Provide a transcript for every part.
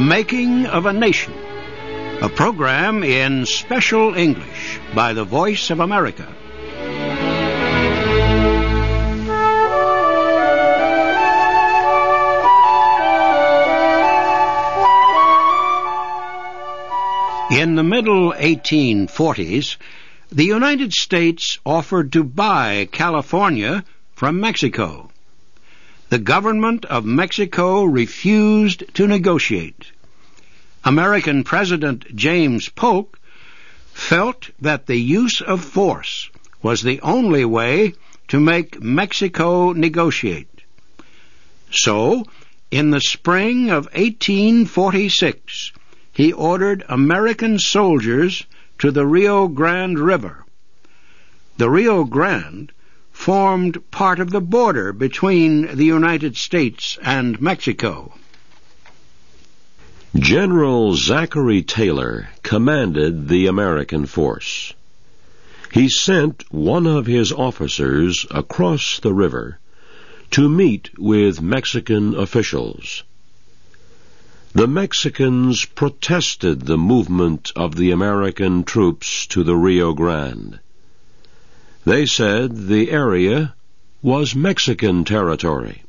Making of a Nation, a program in special English by the Voice of America. In the middle 1840s, the United States offered to buy California from Mexico. The government of Mexico refused to negotiate. American President James Polk felt that the use of force was the only way to make Mexico negotiate. So, in the spring of 1846, he ordered American soldiers to the Rio Grande River. The Rio Grande formed part of the border between the United States and Mexico. General Zachary Taylor commanded the American force. He sent one of his officers across the river to meet with Mexican officials. The Mexicans protested the movement of the American troops to the Rio Grande. They said the area was Mexican territory.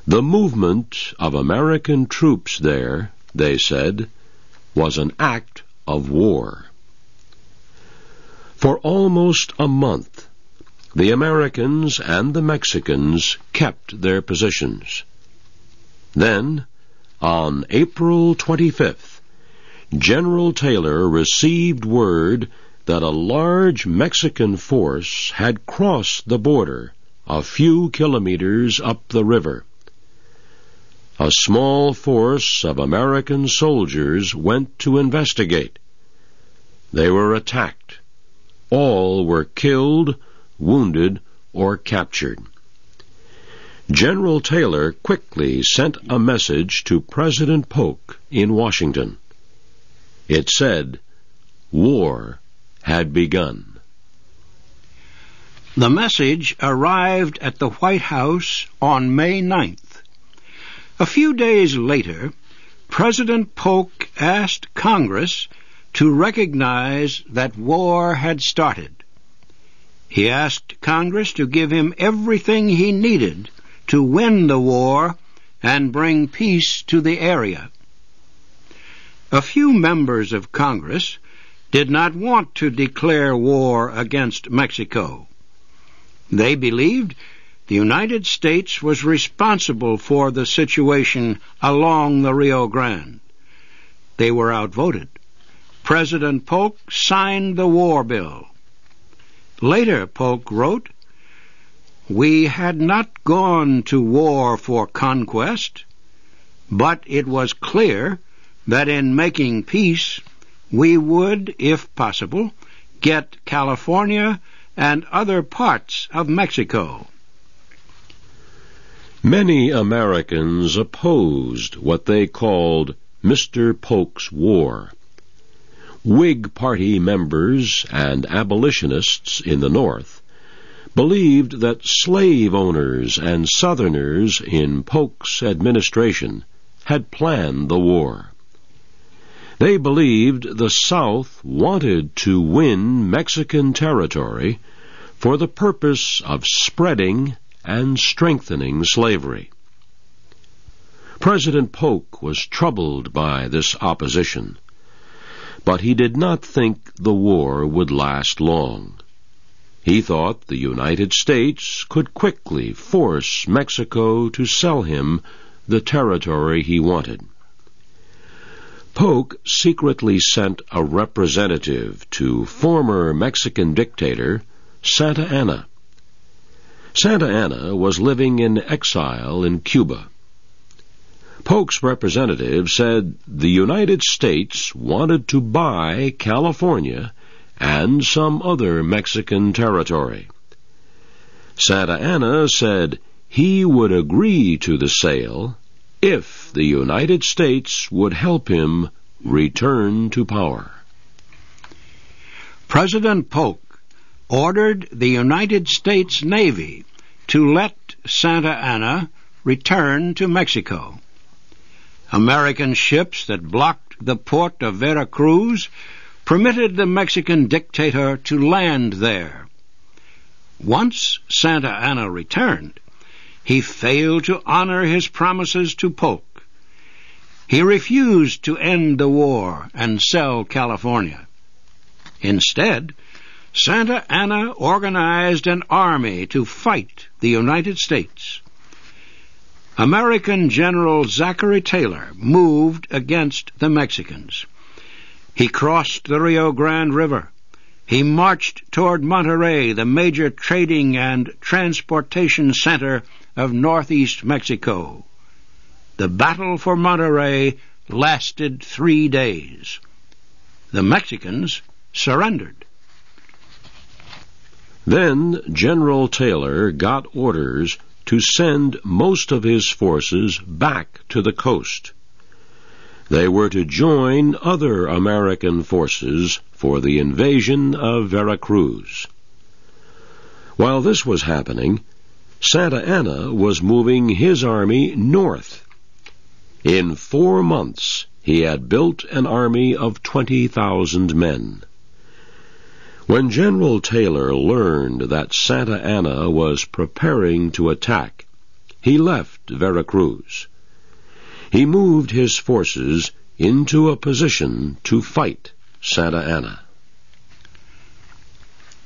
The movement of American troops there, they said, was an act of war. For almost a month, the Americans and the Mexicans kept their positions. Then, on April 25th, General Taylor received word that a large Mexican force had crossed the border a few kilometers up the river. A small force of American soldiers went to investigate. They were attacked. All were killed, wounded, or captured. General Taylor quickly sent a message to President Polk in Washington. It said, war had begun. The message arrived at the White House on May 9th. A few days later, President Polk asked Congress to recognize that war had started. He asked Congress to give him everything he needed to win the war and bring peace to the area. A few members of Congress did not want to declare war against Mexico. They believed the United States was responsible for the situation along the Rio Grande. They were outvoted. President Polk signed the war bill. Later, Polk wrote, "We had not gone to war for conquest, but it was clear that in making peace we would, if possible, get California and other parts of Mexico." Many Americans opposed what they called Mr. Polk's War. Whig Party members and abolitionists in the North believed that slave owners and Southerners in Polk's administration had planned the war. They believed the South wanted to win Mexican territory for the purpose of spreading and strengthening slavery. President Polk was troubled by this opposition, but he did not think the war would last long. He thought the United States could quickly force Mexico to sell him the territory he wanted. Polk secretly sent a representative to former Mexican dictator Santa Anna. Santa Anna was living in exile in Cuba. Polk's representative said the United States wanted to buy California and some other Mexican territory. Santa Anna said he would agree to the sale if the United States would help him return to power. President Polk ordered the United States Navy to let Santa Anna return to Mexico. American ships that blocked the port of Veracruz permitted the Mexican dictator to land there. Once Santa Anna returned, he failed to honor his promises to Polk. He refused to end the war and sell California. Instead, Santa Anna organized an army to fight the United States. American General Zachary Taylor moved against the Mexicans. He crossed the Rio Grande River. He marched toward Monterrey, the major trading and transportation center of northeast Mexico. The battle for Monterrey lasted 3 days. The Mexicans surrendered. Then General Taylor got orders to send most of his forces back to the coast. They were to join other American forces for the invasion of Veracruz. While this was happening, Santa Anna was moving his army north. In 4 months, he had built an army of 20,000 men. When General Taylor learned that Santa Anna was preparing to attack, he left Veracruz. He moved his forces into a position to fight Santa Anna.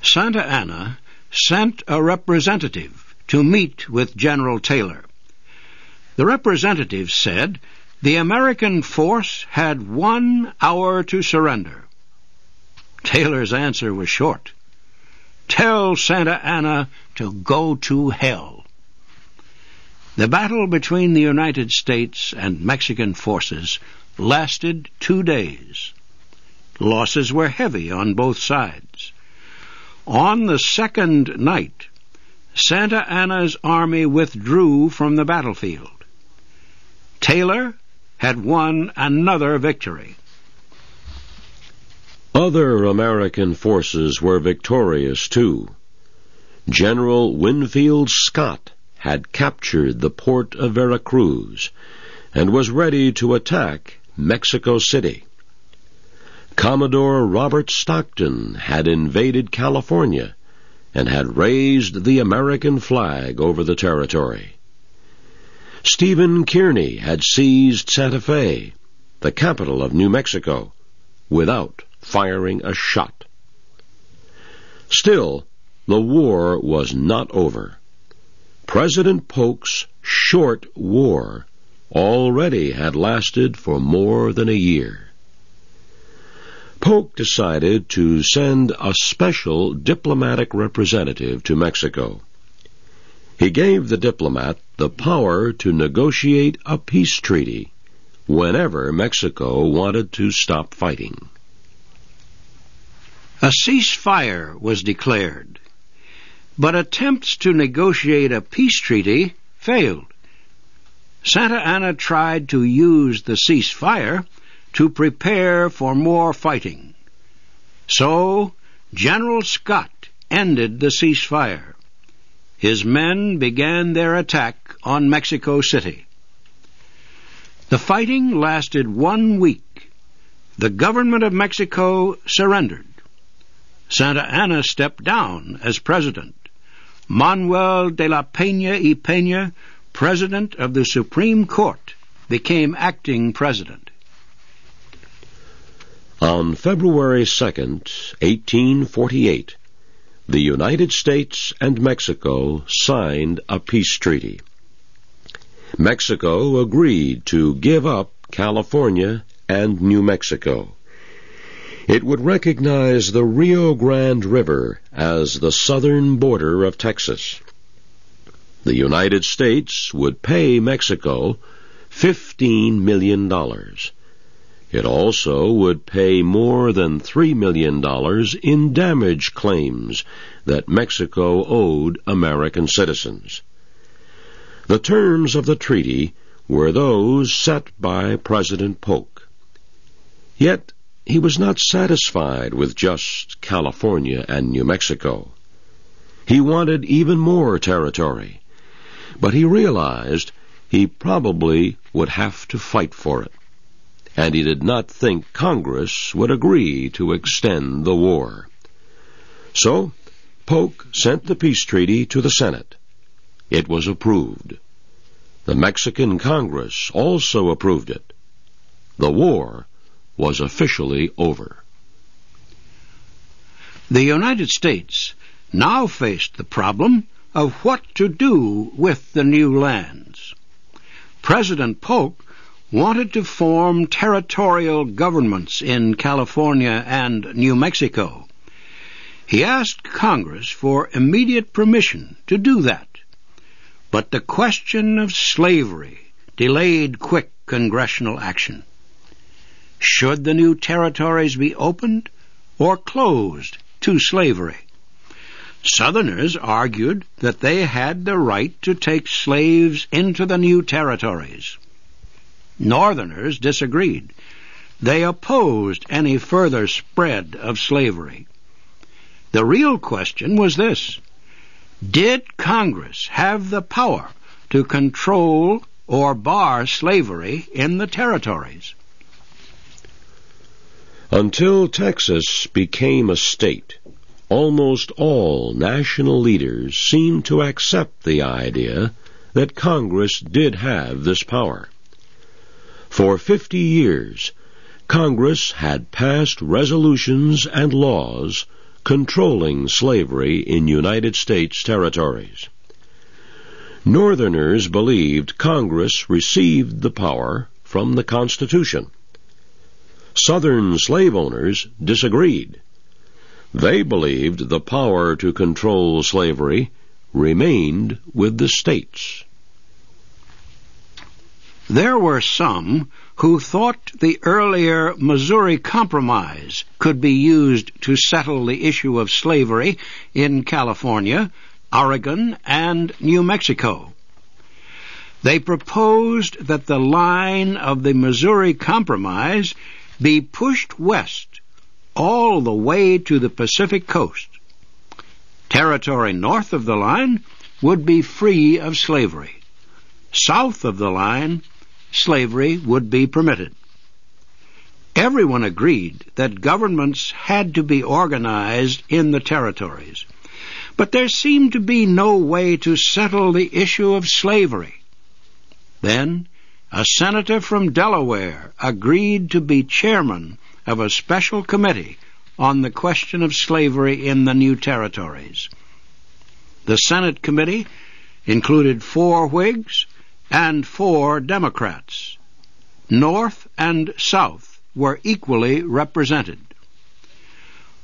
Santa Anna sent a representative to meet with General Taylor. The representative said the American force had 1 hour to surrender. Taylor's answer was short. "Tell Santa Anna to go to hell." The battle between the United States and Mexican forces lasted 2 days. Losses were heavy on both sides. On the second night, Santa Anna's army withdrew from the battlefield. Taylor had won another victory. Other American forces were victorious, too. General Winfield Scott had captured the port of Veracruz and was ready to attack Mexico City. Commodore Robert Stockton had invaded California and had raised the American flag over the territory. Stephen Kearny had seized Santa Fe, the capital of New Mexico, without firing a shot. Still, the war was not over. President Polk's short war already had lasted for more than a year. Polk decided to send a special diplomatic representative to Mexico. He gave the diplomat the power to negotiate a peace treaty whenever Mexico wanted to stop fighting. A ceasefire was declared, but attempts to negotiate a peace treaty failed. Santa Anna tried to use the ceasefire to prepare for more fighting. So General Scott ended the ceasefire. His men began their attack on Mexico City. The fighting lasted 1 week. The government of Mexico surrendered. Santa Anna stepped down as president. Manuel de la Peña y Peña, president of the Supreme Court, became acting president. On February 2nd, 1848, the United States and Mexico signed a peace treaty. Mexico agreed to give up California and New Mexico. It would recognize the Rio Grande River as the southern border of Texas. The United States would pay Mexico $15 million. It also would pay more than $3 million in damage claims that Mexico owed American citizens. The terms of the treaty were those set by President Polk. Yet he was not satisfied with just California and New Mexico. He wanted even more territory, but he realized he probably would have to fight for it, and he did not think Congress would agree to extend the war. So, Polk sent the peace treaty to the Senate. It was approved. The Mexican Congress also approved it. The war was officially over. The United States now faced the problem of what to do with the new lands. President Polk wanted to form territorial governments in California and New Mexico. He asked Congress for immediate permission to do that. But the question of slavery delayed quick congressional action. Should the new territories be opened or closed to slavery? Southerners argued that they had the right to take slaves into the new territories. Northerners disagreed. They opposed any further spread of slavery. The real question was this: did Congress have the power to control or bar slavery in the territories? Until Texas became a state, almost all national leaders seemed to accept the idea that Congress did have this power. For 50 years, Congress had passed resolutions and laws controlling slavery in United States territories. Northerners believed Congress received the power from the Constitution. Southern slave owners disagreed. They believed the power to control slavery remained with the states. There were some who thought the earlier Missouri Compromise could be used to settle the issue of slavery in California, Oregon, and New Mexico. They proposed that the line of the Missouri Compromise be pushed west all the way to the Pacific coast. Territory north of the line would be free of slavery. South of the line, slavery would be permitted. Everyone agreed that governments had to be organized in the territories, but there seemed to be no way to settle the issue of slavery. Then, a senator from Delaware agreed to be chairman of a special committee on the question of slavery in the new territories. The Senate committee included 4 Whigs and 4 Democrats. North and South were equally represented.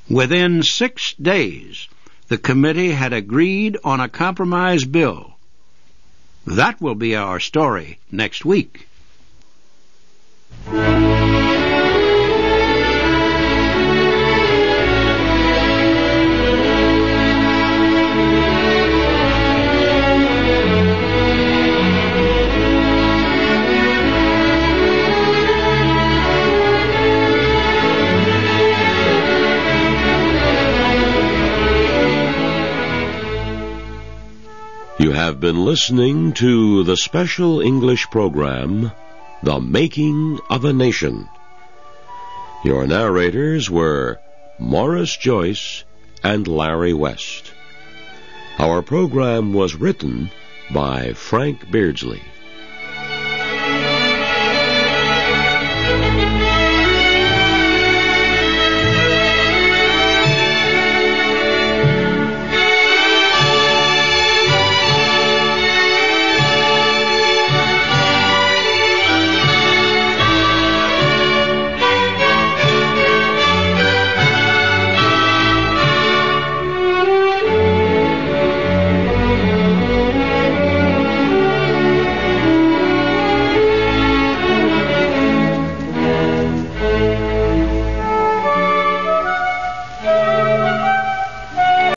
Within 6 days, the committee had agreed on a compromise bill. That will be our story next week. You have been listening to the special English program, The Making of a Nation. Your narrators were Morris Joyce and Larry West. Our program was written by Frank Beardsley.